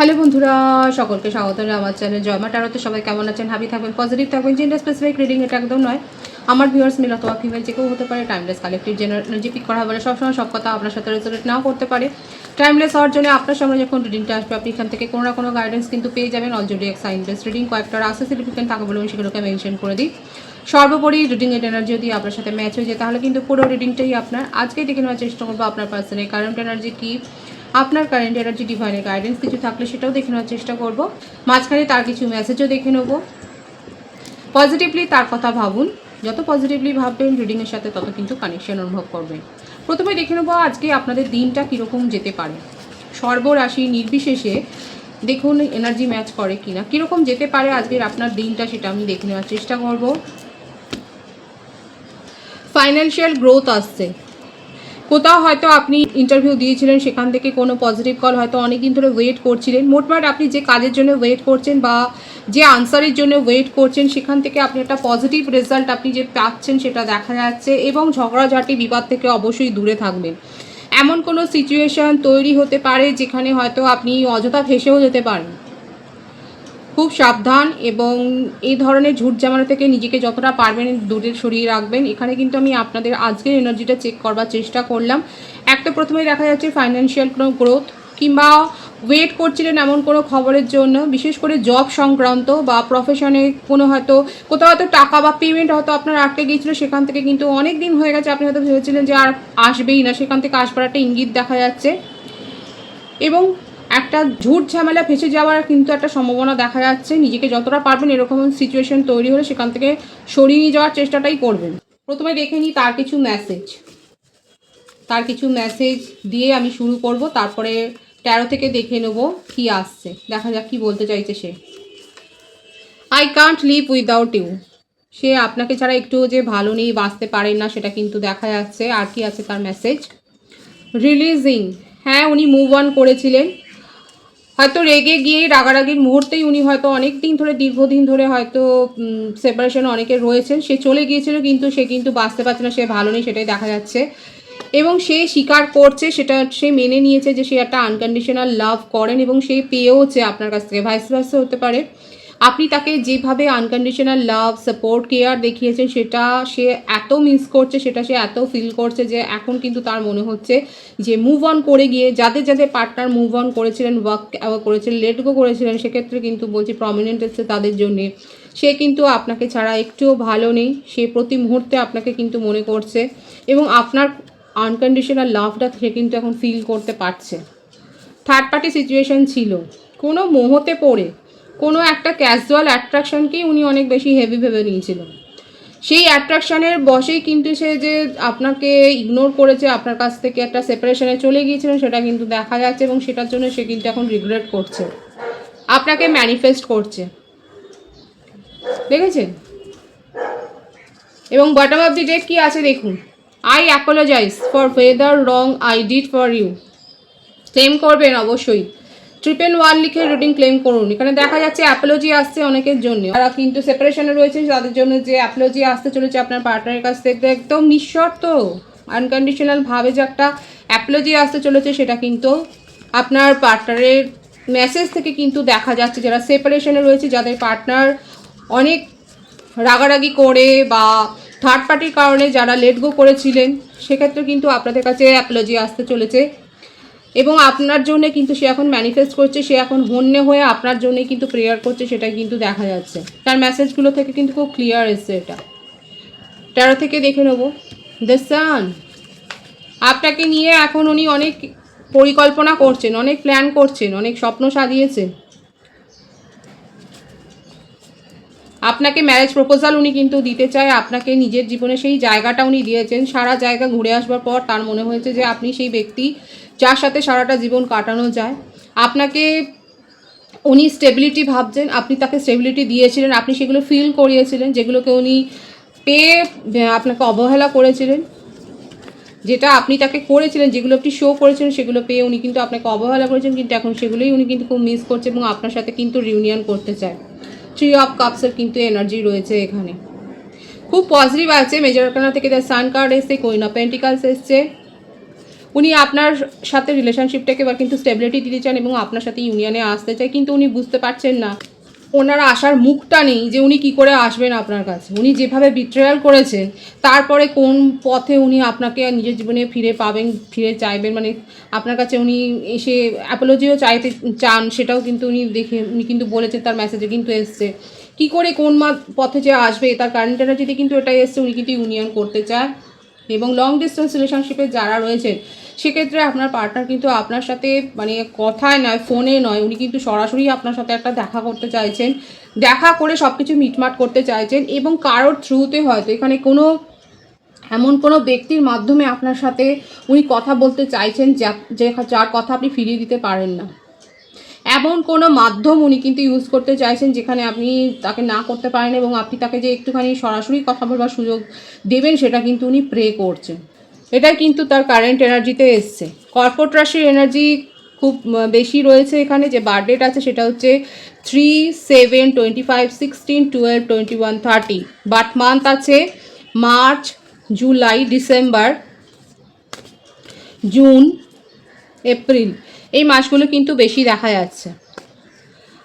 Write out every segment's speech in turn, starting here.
Hello বন্ধুরা, সকলকে স্বাগত আমার চ্যানেল জয়মা ট্যারোতে। সবাই কেমন আছেন? হ্যাপি থাকবেন, পজিটিভ থাকবেন। জেন্ডার স্পেসিফিক রিডিং এটা একদম নয়। আমার ভিউয়ার্স মেল অথবা ফিমেল যে কেউ হতে পারে। Timeless collective general energy peak করা বলে সবসময় সব কথা আপনার সাথে রেজোনেট নাও করতে পারে। টাইমলেস হওয়ার জন্য আপনার সামনে যখন রিডিংটা আসবে আপনি এখান থেকে কোনো না কোনো গাইডেন্স কিন্তু পেয়ে যাবেন। অলরেডি এক সাইন বেস রিডিং কয়েকটা রাস্তা সিগনিফিকেন্ট থাকে বলে আমি সেগুলোকে মেনশন করে দিই। সর্বোপরি রিডিং এর এনার্জি যদি আপনার সাথে ম্যাচ হয়ে যায় তাহলে কিন্তু পুরো রিডিংটাই আপনার। আজকে দেখে নেওয়ার চেষ্টা করবো আপনার পার্সনের কারেন্ট এনার্জি কী, আপনার কারেন্ট এনার্জি ডিভাইনের গাইডেন্স কিছু থাকলে সেটাও দেখে নেওয়ার চেষ্টা করব। মাঝখানে তার কিছু মেসেজও দেখে নেব। পজিটিভলি তার কথা ভাবুন, যত পজিটিভলি ভাববেন রিডিংয়ের সাথে তত কিন্তু কানেকশন অনুভব করবেন। প্রথমে দেখে নেব আজকে আপনাদের দিনটা কীরকম যেতে পারে। সর্বরাশি নির্বিশেষে দেখুন এনার্জি ম্যাচ করে কিনা, কীরকম যেতে পারে আজকের আপনার দিনটা সেটা আমি দেখে নেওয়ার চেষ্টা করব। ফাইন্যান্সিয়াল গ্রোথ আসছে। কোথাও হয়তো আপনি ইন্টারভিউ দিয়েছিলেন, সেখান থেকে কোনো পজিটিভ কল হয়তো অনেক দিন ধরে ওয়েট করছিলেন। মোটমাট আপনি যে কাজের জন্য ওয়েট করছেন বা যে আনসারের জন্য ওয়েট করছেন সেখান থেকে আপনি একটা পজিটিভ রেজাল্ট আপনি যে পাচ্ছেন সেটা দেখা যাচ্ছে। এবং ঝগড়াঝাটি বিবাদ থেকে অবশ্যই দূরে থাকবেন। এমন কোনো সিচুয়েশান তৈরি হতে পারে যেখানে হয়তো আপনি অযথা ফেঁসেও যেতে পারেন। খুব সাবধান এবং এই ধরনের ঝুট ঝামেলা থেকে নিজেকে যতটা পারবেন দূরে সরিয়ে রাখবেন। এখানে কিন্তু আমি আপনাদের আজকের এনার্জিটা চেক করবার চেষ্টা করলাম। একটা প্রথমে দেখা যাচ্ছে ফাইন্যান্সিয়াল কোনো গ্রোথ কিংবা ওয়েট করছিলেন এমন কোনো খবরের জন্য, বিশেষ করে জব সংক্রান্ত বা প্রফেশনে কোনো হয়তো কোথাও হয়তো টাকা বা পেমেন্ট হয়তো আপনার আটকে গিয়েছিলো, সেখান থেকে কিন্তু অনেক দিন হয়ে গেছে আপনি হয়তো ভেবেছিলেন যে আর আসবেই না, সেখান থেকে আসবার একটা ইঙ্গিত দেখা যাচ্ছে। এবং একটা ঝুট ঝামেলা ফেঁসে যাওয়ার কিন্তু একটা সম্ভাবনা দেখা যাচ্ছে। নিজেকে যতটা পারবেন এরকম সিচুয়েশন তৈরি হলে সেখান থেকে সরিয়ে নিয়ে যাওয়ার চেষ্টাটাই করবেন। প্রথমে দেখে নিই তার কিছু মেসেজ দিয়ে আমি শুরু করব, তারপরে ট্যারো থেকে দেখে নেব কি আসছে। দেখা যাক কি বলতে চাইছে সে। I can't live without you. সে আপনাকে ছাড়া একটু যে ভালো নেই, বাঁচতে পারেন না, সেটা কিন্তু দেখা যাচ্ছে। আর কি আছে তার মেসেজ? রিলিজিং। হ্যাঁ, উনি মুভ অন করেছিলেন। হয়তো রেগে গিয়ে রাগারাগির মুহূর্তেই উনি হয়তো অনেক দিন ধরে দীর্ঘদিন ধরে হয়তো সেপারেশনে অনেকে রয়েছেন। সে চলে গিয়েছিল কিন্তু সে কিন্তু বাঁচতে পারছে না, সে ভালো নেই, সেটাই দেখা যাচ্ছে। এবং সে স্বীকার করছে, সেটা সে মেনে নিয়েছে যে সে একটা আনকন্ডিশনাল লাভ করেন এবং সে পেয়েওছে আপনার কাছ থেকে। ভাইস ভার্সা হতে পারে। আপনি তাকে যেভাবে আনকন্ডিশনাল লাভ, সাপোর্ট, কেয়ার দেখিয়েছেন সেটা সে এত মিস করছে, সেটা সে এত ফিল করছে যে এখন কিন্তু তার মনে হচ্ছে যে মুভ অন করে গিয়ে যাদের পার্টনার মুভ অন করেছিলেন, ওয়ার্ক করেছিলেন, লেট গো করেছিলেন, সেক্ষেত্রে কিন্তু বলছি প্রমিনেন্ট এসছে তাদের জন্যে। সে কিন্তু আপনাকে ছাড়া একটুও ভালো নেই, সে প্রতি মুহূর্তে আপনাকে কিন্তু মনে করছে এবং আপনার আনকন্ডিশনাল লাভটা সে কিন্তু এখন ফিল করতে পারছে। থার্ড পার্টি সিচুয়েশন ছিল, কোনো মোহতে পড়ে কোনো একটা ক্যাজুয়াল অ্যাট্রাকশনকেই উনি অনেক বেশি হেভি ভেবে নিয়েছিলেন। সেই অ্যাট্রাকশানের বশেই কিন্তু সে যে আপনাকে ইগনোর করেছে, আপনার কাছ থেকে একটা সেপারেশনে চলে গিয়েছিলেন, সেটা কিন্তু দেখা যাচ্ছে এবং সেটার জন্য সে কিন্তু এখন রিগ্রেট করছে, আপনাকে ম্যানিফেস্ট করছে। দেখেছেন? এবং বটম অফ দি ডেক কী আছে দেখুন। I apologize for whatever wrong I did for you. Claim করবেন অবশ্যই। 111 লিখে রিডিং ক্লেম করুন। এখানে দেখা যাচ্ছে অ্যাপোলজি আসছে অনেকের জন্য, যারা কিন্তু সেপারেশনে রয়েছে তাদের জন্য যে অ্যাপোলজি আসতে চলেছে আপনার পার্টনারের কাছ থেকে একদম নিঃশর্ত আনকন্ডিশনাল ভাবে যে একটা অ্যাপোলজি আসতে চলেছে, সেটা কিন্তু আপনার পার্টনারের মেসেজ থেকে কিন্তু দেখা যাচ্ছে। যারা সেপারেশনে রয়েছে, যাদের পার্টনার অনেক রাগারাগি করে বা থার্ড পার্টির কারণে যারা লেট গো করেছিলেন, সেক্ষেত্রে কিন্তু আপনাদের কাছে অ্যাপোলজি আসতে চলেছে এবং আপনার জন্য কিন্তু সে এখন ম্যানিফেস্ট করছে, সে এখন হন্যে হয়ে আপনার জন্যই কিন্তু প্রেয়ার করছে, সেটাই কিন্তু দেখা যাচ্ছে। তার মেসেজগুলো থেকে কিন্তু খুব ক্লিয়ার এসছে। এটা ট্যারো থেকে দেখে নেব। The sun. আপনাকে নিয়ে এখন উনি অনেক পরিকল্পনা করছেন, অনেক প্ল্যান করছেন, অনেক স্বপ্ন সাজিয়েছেন। আপনাকে ম্যারেজ প্রপোজাল উনি কিন্তু দিতে চায়, আপনাকে নিজের জীবনে সেই জায়গাটা উনি দিয়েছেন। সারা জায়গা ঘুরে আসবার পর তার মনে হয়েছে যে আপনি সেই ব্যক্তি যার সাথে সারাটা জীবন কাটানো যায়। আপনাকে উনি স্টেবিলিটি ভাবছেন, আপনি তাকে স্টেবিলিটি দিয়েছিলেন, আপনি সেগুলো ফিল করিয়েছিলেন, যেগুলোকে উনি পেয়ে আপনাকে অবহেলা করেছিলেন। যেটা আপনি তাকে করেছিলেন, যেগুলো আপনি শো করেছিলেন, সেগুলো পেয়ে উনি কিন্তু আপনাকে অবহেলা করেছেন, কিন্তু এখন সেগুলোই উনি কিন্তু খুব মিস করছে এবং আপনার সাথে কিন্তু রিউনিয়ন করতে চায়। 3 অফ কাপসের কিন্তু এনার্জি রয়েছে এখানে, খুব পজিটিভ আছে। মেজর আর্কানা থেকে দ্য সান কার্ড এসছে, কুইন অফ পেন্টিকালস এসছে, উনি আপনার সাথে রিলেশনশিপটাকে এবার কিন্তু স্টেবিলিটি দিতে চান এবং আপনার সাথে ইউনিয়নে আসতে চায়, কিন্তু উনি বুঝতে পারছেন না, ওনার আসার মুখটা নেই যে উনি কি করে আসবেন আপনার কাছে। উনি যেভাবে বিট্রেয়াল করেছেন, তারপরে কোন পথে উনি আপনাকে নিজের জীবনে ফিরে পাবেন, ফিরে চাইবেন, মানে আপনার কাছে উনি এসে অ্যাপোলজিও চাইতে চান, সেটাও কিন্তু উনি কিন্তু বলেছেন, তার মেসেজে কিন্তু এসছে। কি করে কোন পথে যে আসবে, তার কারেন্ট এনার্জিতে কিন্তু এটাই এসছে, উনি কিন্তু ইউনিয়ন করতে চায়। এবং লং ডিস্টেন্স রিলেশনশিপে যারা রয়েছেন, সেক্ষেত্রে আপনার পার্টনার কিন্তু আপনার সাথে মানে কথায় নয়, ফোনে নয়, উনি কিন্তু সরাসরি আপনার সাথে একটা দেখা করতে চাইছেন, দেখা করে সব কিছু মিটমাট করতে চাইছেন। এবং কারোর থ্রুতে হয়তো এখানে এমন কোনো ব্যক্তির মাধ্যমে আপনার সাথে উনি কথা বলতে চাইছেন যার কথা আপনি ফিরিয়ে দিতে পারেন না। এমন কোনো মাধ্যম উনি কিন্তু ইউজ করতে চাইছেন যেখানে আপনি তাকে না করতে পারেন, এবং আপনি তাকে যে একটুখানি সরাসরি কথা বলবার সুযোগ দেবেন, সেটা কিন্তু উনি প্রে করছেন। এটাই কিন্তু তার কারেন্ট এনার্জিতে এসছে। কর্কট রাশির এনার্জি খুব বেশি রয়েছে এখানে। যে বার্থডেট আছে সেটা হচ্ছে 3/7/25, 16/12, 21, 30। বার্থ মান্থ আছে March, July, December, June, April. এই মাসগুলো কিন্তু বেশি দেখা যাচ্ছে।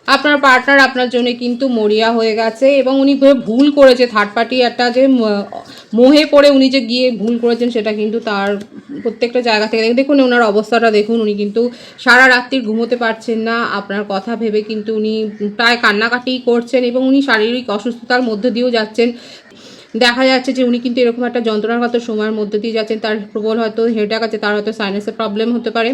আপনার পার্টনার আপনার জন্য কিন্তু মরিয়া হয়ে গেছে, এবং উনি ভুল করেছে, থার্ড পার্টি একটা যে মোহে পড়ে উনি যে গিয়ে ভুল করেছেন, সেটা কিন্তু তার প্রত্যেকটা জায়গা থেকে দেখুন ওনার অবস্থাটা দেখুন। উনি কিন্তু সারা রাত্রি ঘুমোতে পারছেন না, আপনার কথা ভেবে কিন্তু উনি প্রায় কান্নাকাটি করছেন, এবং উনি শারীরিক অসুস্থতার মধ্যে দিয়েও যাচ্ছেন। দেখা যাচ্ছে যে উনি কিন্তু এরকম একটা যন্ত্রণাগত সময়ের মধ্যে দিয়ে যাচ্ছেন। তার প্রবল হয়তো হেডেক আছে, তার হয়তো সাইনাসের প্রবলেম হতে পারে,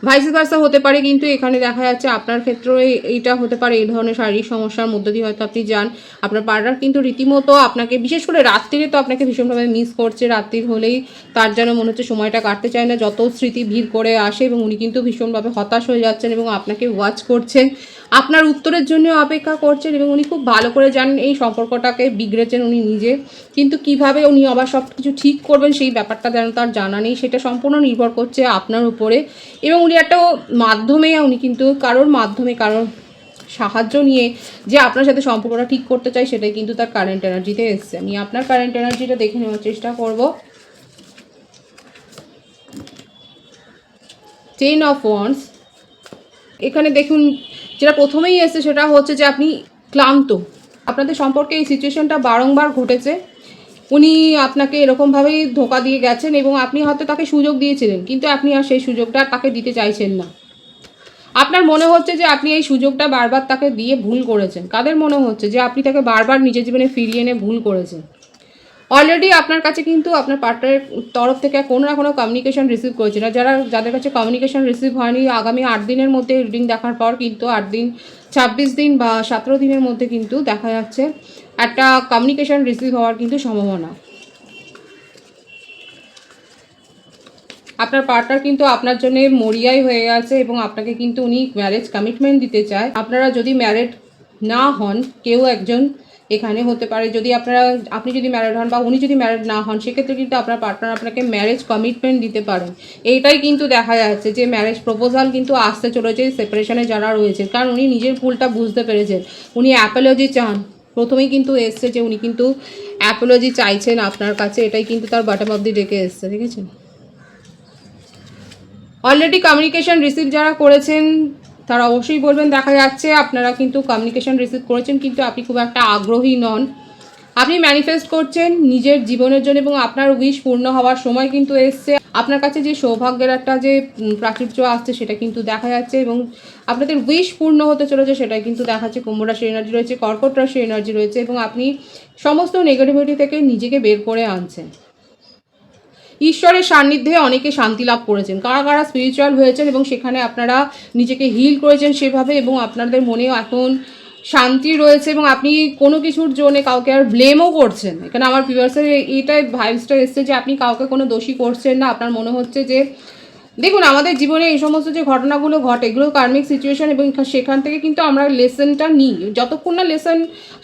ভাইস ভার্সা হতে পারে। কিন্তু এখানে দেখা যাচ্ছে আপনার ক্ষেত্রে এইটা হতে পারে, এই ধরনের শারীরিক সমস্যার মধ্যে দিয়ে হয়তো আপনি যান। আপনার পার্টনার কিন্তু রীতিমতো আপনাকে, বিশেষ করে রাত্রিরে তো আপনাকে ভীষণভাবে মিস করছে। রাত্রির হলেই তার যেন মনে হচ্ছে সময়টা কাটতে চায় না, যত স্মৃতি ভিড় করে আসে, এবং উনি কিন্তু ভীষণভাবে হতাশ হয়ে যাচ্ছেন এবং আপনাকে ওয়াচ করছেন, আপনার উত্তরের জন্য অপেক্ষা করছেন। এবং উনি খুব ভালো করে জানেন এই সম্পর্কটাকে বিগড়েছেন উনি নিজে, কিন্তু কিভাবে উনি আবার সব কিছু ঠিক করবেন সেই ব্যাপারটা যেন তার জানা নেই। সেটা সম্পূর্ণ নির্ভর করছে আপনার উপরে। এবং উনি একটা মাধ্যমে, উনি কিন্তু কারোর মাধ্যমে, কারোর সাহায্য নিয়ে যে আপনার সাথে সম্পর্কটা ঠিক করতে চাই, সেটাই কিন্তু তার কারেন্ট এনার্জিতে এসছে। আমি আপনার কারেন্ট এনার্জিটা দেখে নেওয়ার চেষ্টা করব। 10 অফ ওয়ান্ডস। এখানে দেখুন যেটা প্রথমেই এসছে সেটা হচ্ছে যে আপনি ক্লান্ত। আপনাদের সম্পর্কে এই সিচুয়েশনটা বারংবার ঘটেছে। উনি আপনাকে এরকমভাবেই ধোঁকা দিয়ে গেছেন, এবং আপনি হয়তো তাকে সুযোগ দিয়েছিলেন, কিন্তু আপনি আর সেই সুযোগটা তাকে দিতে চাইছেন না। আপনার মনে হচ্ছে যে আপনি এই সুযোগটা বারবার তাকে দিয়ে ভুল করেছেন। কাদের মনে হচ্ছে যে আপনি তাকে বারবার নিজের জীবনে ফিরিয়ে এনে ভুল করেছেন। অলরেডি আপনার কাছে কিন্তু আপনার পার্টনারের তরফ থেকে কোনো না কোনো কমিউনিকেশন রিসিভ করেছেন। আর যাদের কাছে কমিউনিকেশন রিসিভ হয়নি, আগামী 8 দিনের মধ্যে রিডিং দেখার পর কিন্তু 8 দিন, 26 দিন বা 17 দিনের মধ্যে কিন্তু দেখা যাচ্ছে একটা কমিউনিকেশন রিসিভ হওয়ার কিন্তু সম্ভাবনা। আপনার পার্টনার কিন্তু আপনার জন্য মরিয়াই হয়ে গেছে, এবং আপনাকে কিন্তু উনি ম্যারেজ কমিটমেন্ট দিতে চায়। আপনারা যদি ম্যারেড না হন, কেউ একজন এখানে হতে পারে। যদি আপনি যদি ম্যারেড হন বা উনি যদি ম্যারেড না হন, সেক্ষেত্রে কিন্তু আপনার পার্টনার আপনাকে ম্যারেজ কমিটমেন্ট দিতে পারেন। এইটাই কিন্তু দেখা যাচ্ছে যে ম্যারেজ প্রপোজাল কিন্তু আসতে চলেছে সেপারেশনে যারা রয়েছে, কারণ উনি নিজের ভুলটা বুঝতে পেরেছেন। উনি অ্যাপোলজি চান। প্রথমেই কিন্তু এসছে যে উনি কিন্তু অ্যাপোলজি চাইছেন আপনার কাছে। এটাই কিন্তু তার বটম অফ দি ডেকে এসছে, দেখেছেন। অলরেডি কমিউনিকেশন রিসিভ যারা করেছেন তারা অবশ্যই বলবেন, দেখা যাচ্ছে আপনারা কিন্তু কমিউনিকেশন রিসিভ করেছেন, কিন্তু আপনি খুব একটা আগ্রহী নন। আপনি ম্যানিফেস্ট করছেন নিজের জীবনের জন্য, এবং আপনার উইশ পূর্ণ হওয়ার সময় কিন্তু এসছে। আপনার কাছে যে সৌভাগ্যের একটা যে প্রাচুর্য আসছে, সেটা কিন্তু দেখা যাচ্ছে, এবং আপনাদের উইশ পূর্ণ হতে চলেছে, সেটাই কিন্তু দেখাচ্ছে। কুম্ভ রাশির এনার্জি রয়েছে, কর্কট রাশির এনার্জি রয়েছে, এবং আপনি সমস্ত নেগেটিভিটি থেকে নিজেকে বের করে আনছেন। ঈশ্বরের সান্নিধ্যে অনেকে শান্তি লাভ করেছেন, কারা কারা স্পিরিচুয়াল হয়েছেন এবং সেখানে আপনারা নিজেকে হিল করেছেন সেভাবে, এবং আপনাদের মনেও এখন শান্তি রয়েছে, এবং আপনি কোনো কিছুর জন্য কাউকে আর ব্লেমও করছেন। এখানে আমার ভিউয়ার্সের এইটাই ভাইবসটা এসছে যে আপনি কাউকে কোনো দোষী করছেন না। আপনার মনে হচ্ছে যে দেখুন, আমাদের জীবনে এই সমস্ত যে ঘটনাগুলো ঘটে, এগুলো কার্মিক সিচুয়েশন, এবং সেখান থেকে কিন্তু আমরা লেসনটা নিই। যতক্ষণ না লেসন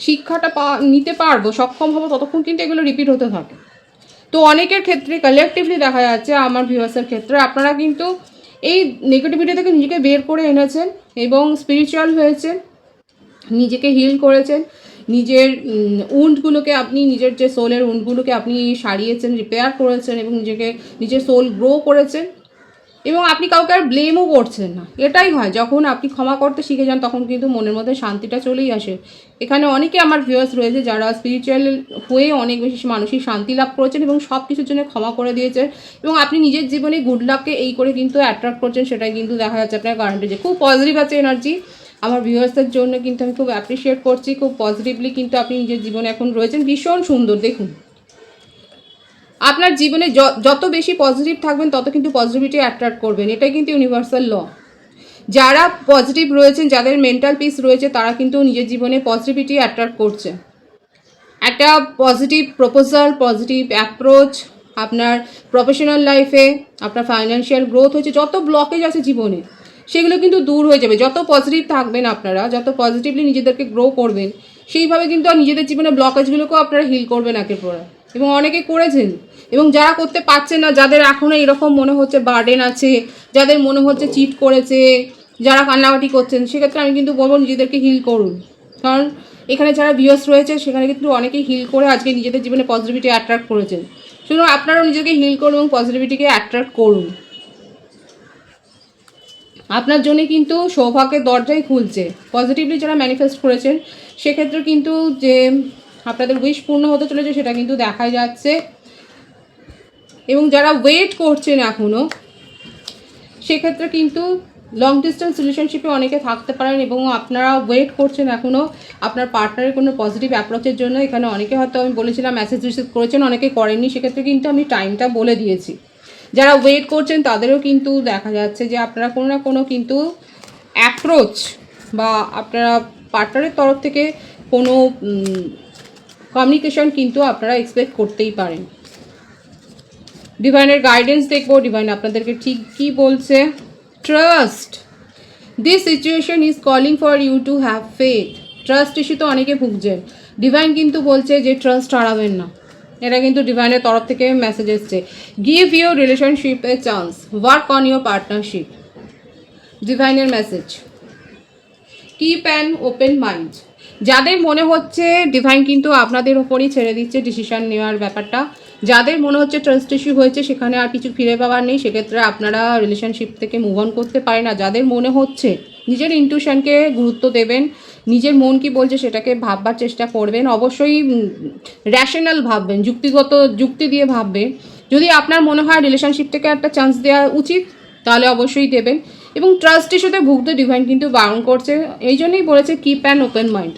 শিক্ষাটা নিতে পারবো, সক্ষম হবো, ততক্ষণ কিন্তু এগুলো রিপিট হতে থাকে। তো অনেকের ক্ষেত্রে কালেকটিভলি দেখা যাচ্ছে, আমার ভিউয়ার্সের ক্ষেত্রে আপনারা কিন্তু এই নেগেটিভিটি থেকে নিজেকে বের করে এনেছেন এবং স্পিরিচুয়াল হয়েছেন, নিজেকে হিল করেছেন, নিজের উন্ডগুলোকে আপনি, নিজের যে সোলের উন্ডগুলোকে আপনি সারিয়েছেন, রিপেয়ার করেছেন, এবং নিজের সোল গ্রো করেছেন। এবং আপনি কাউকে আর ব্লেমও করছেন না। এটাই হয়, যখন আপনি ক্ষমা করতে শিখে যান তখন কিন্তু মনের মধ্যে শান্তিটা চলেই আসে। এখানে অনেকে আমার ভিউয়ার্স রয়েছে যারা স্পিরিচুয়াল হয়ে অনেক বেশি মানসিক শান্তি লাভ করেছেন এবং সব কিছুর জন্য ক্ষমা করে দিয়েছেন, এবং আপনি নিজের জীবনে গুড লাককে এই করে কিন্তু অ্যাট্রাক্ট করছেন। সেটাই কিন্তু দেখা যাচ্ছে আপনার কারেন্টে যে খুব পজিটিভ আছে এনার্জি। আমার ভিউয়ার্সদের জন্য কিন্তু আমি খুব অ্যাপ্রিসিয়েট করছি, খুব পজিটিভলি কিন্তু আপনি নিজের জীবনে এখন রয়েছেন, ভীষণ সুন্দর। দেখুন, আপনার জীবনে যত বেশি পজিটিভ থাকবেন তত কিন্তু পজিটিভিটি অ্যাট্রাক্ট করবেন, এটাই কিন্তু ইউনিভার্সাল ল। যারা পজিটিভ রয়েছেন, যাদের মেন্টাল পিস রয়েছে, তারা কিন্তু নিজের জীবনে পজিটিভিটি অ্যাট্রাক্ট করছে। একটা পজিটিভ প্রপোজাল, পজিটিভ অ্যাপ্রোচ আপনার প্রফেশনাল লাইফে, আপনার ফাইন্যান্সিয়াল গ্রোথ হয়েছে, যত ব্লকেজ আছে জীবনে সেগুলো কিন্তু দূর হয়ে যাবে। যত পজিটিভ থাকবেন আপনারা, যত পজিটিভলি নিজেদেরকে গ্রো করবেন, সেইভাবে কিন্তু নিজেদের জীবনে ব্লকেজগুলোকেও আপনারা হিল করবেন একের পর এক। এবং অনেকে করেছেন, এবং যারা করতে পারছেন না, যাদের এখনও এরকম মনে হচ্ছে বার্ডেন আছে, যাদের মনে হচ্ছে চিট করেছে, যারা কান্নাকাটি করছেন, সেক্ষেত্রে আমি কিন্তু বলবো নিজেদেরকে হিল করুন। কারণ এখানে যারা ভিউয়ার্স রয়েছে সেখানে কিন্তু অনেকেই হিল করে আজকে নিজেদের জীবনে পজিটিভিটি অ্যাট্রাক্ট করেছেন। শুধু আপনারাও নিজেকে হিল করুন এবং পজিটিভিটিকে অ্যাট্রাক্ট করুন। আপনার জন্য কিন্তু সৌভাগ্যের দরজাই খুলছে। পজিটিভলি যারা ম্যানিফেস্ট করেছেন সেক্ষেত্রে কিন্তু যে আপনাদের উইশ পূর্ণ হতে চলেছে সেটা কিন্তু দেখা যাচ্ছে। এবং যারা ওয়েট করছেন এখনও, সেক্ষেত্রে কিন্তু লং ডিস্টেন্স রিলেশনশিপে অনেকে থাকতে পারেন এবং আপনারা ওয়েট করছেন এখনও আপনার পার্টনারের কোনো পজিটিভ অ্যাপ্রোচের জন্য। এখানে অনেকে হয়তো আমি বলেছিলাম মেসেজ রিসিভ করেছেন, অনেকে করেননি, সেক্ষেত্রে কিন্তু আমি টাইমটা বলে দিয়েছি। যারা ওয়েট করছেন তাদেরও কিন্তু দেখা যাচ্ছে যে আপনারা কোনো না কোনো কিন্তু অ্যাপ্রোচ বা আপনারা পার্টনারের তরফ থেকে কোনো কমিউনিকেশন কিন্তু আপনারা এক্সপেক্ট করতেই পারেন। ডিভাইনের গাইডেন্স দেখবো, ডিভাইন আপনাদেরকে ঠিক কী বলছে। Trust, this situation is calling for you to have faith. Trust ইস্যুতে অনেকে ভুগছেন, ডিভাইন কিন্তু বলছে যে ট্রাস্ট হারাবেন না। এটা কিন্তু ডিভাইনের তরফ থেকে মেসেজ এসছে। Give your relationship a chance, work on your partnership. ডিভাইনের message, keep an open mind. যাদের মনে হচ্ছে ডিভাইন কিন্তু আপনাদের ওপরই ছেড়ে দিচ্ছে ডিসিশন নেওয়ার ব্যাপারটা, যাদের মনে হচ্ছে ট্রাস্ট ইস্যু হয়েছে সেখানে আর কিছু ফিরে পাওয়ার নেই, সেক্ষেত্রে আপনারা রিলেশনশিপ থেকে মুভ অন করতে পারেন। না, যাদের মনে হচ্ছে নিজের ইনটিউশনকে গুরুত্ব দেবেন, নিজের মন কি বলছে সেটাকে ভাববার চেষ্টা করবেন, অবশ্যই র্যাশনাল ভাববেন, যুক্তি দিয়ে ভাববেন। যদি আপনার মনে হয় রিলেশনশিপ থেকে একটা চান্স দেওয়া উচিত তাহলে অবশ্যই দেবেন। এবং ট্রাস্ট ইস্যুতে ভুগতে ডিভাইন কিন্তু বারণ করছে, এই জন্যই বলেছে keep an open mind.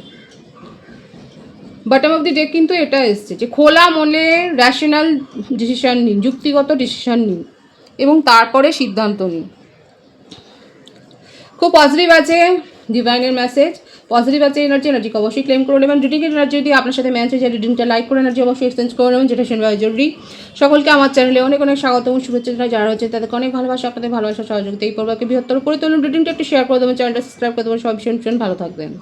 Bottom of the day কিন্তু এটা এসছে যে খোলা মনে র্যাশনাল ডিসিশন নিন, যুক্তিগত ডিসিশন নিন এবং তারপরে সিদ্ধান্ত নিন। খুব পজিটিভ আছে ডিভাইনের মেসেজ, পজিটিভ আছে এনার্জিকে অবশ্যই ক্লেম করে নেবেন। রিডিংয়ের এনার্জি যদি আপনার সাথে ম্যাচ হয়ে যায়, রিডিংটা লাইক করে এনার্জি অবশ্যই এক্সচেঞ্জ করে নেবেন, যেটা শুনবে জরুরি। সকলকে আমার চ্যানেলে অনেক অনেক স্বাগত এবং শুভেচ্ছা জানাই। যারা হচ্ছে তাদেরকে অনেক ভালোবাসা, আপনাদের ভালোবাসা সহযোগিতা এই পর্বকে বৃহত্তর করে তুলুন। রিডিংটা একটু শেয়ার করে দেবেন, চ্যানেলটা সাবস্ক্রাইব করে দেবেন। সব ভীষণ ভালো থাকবেন।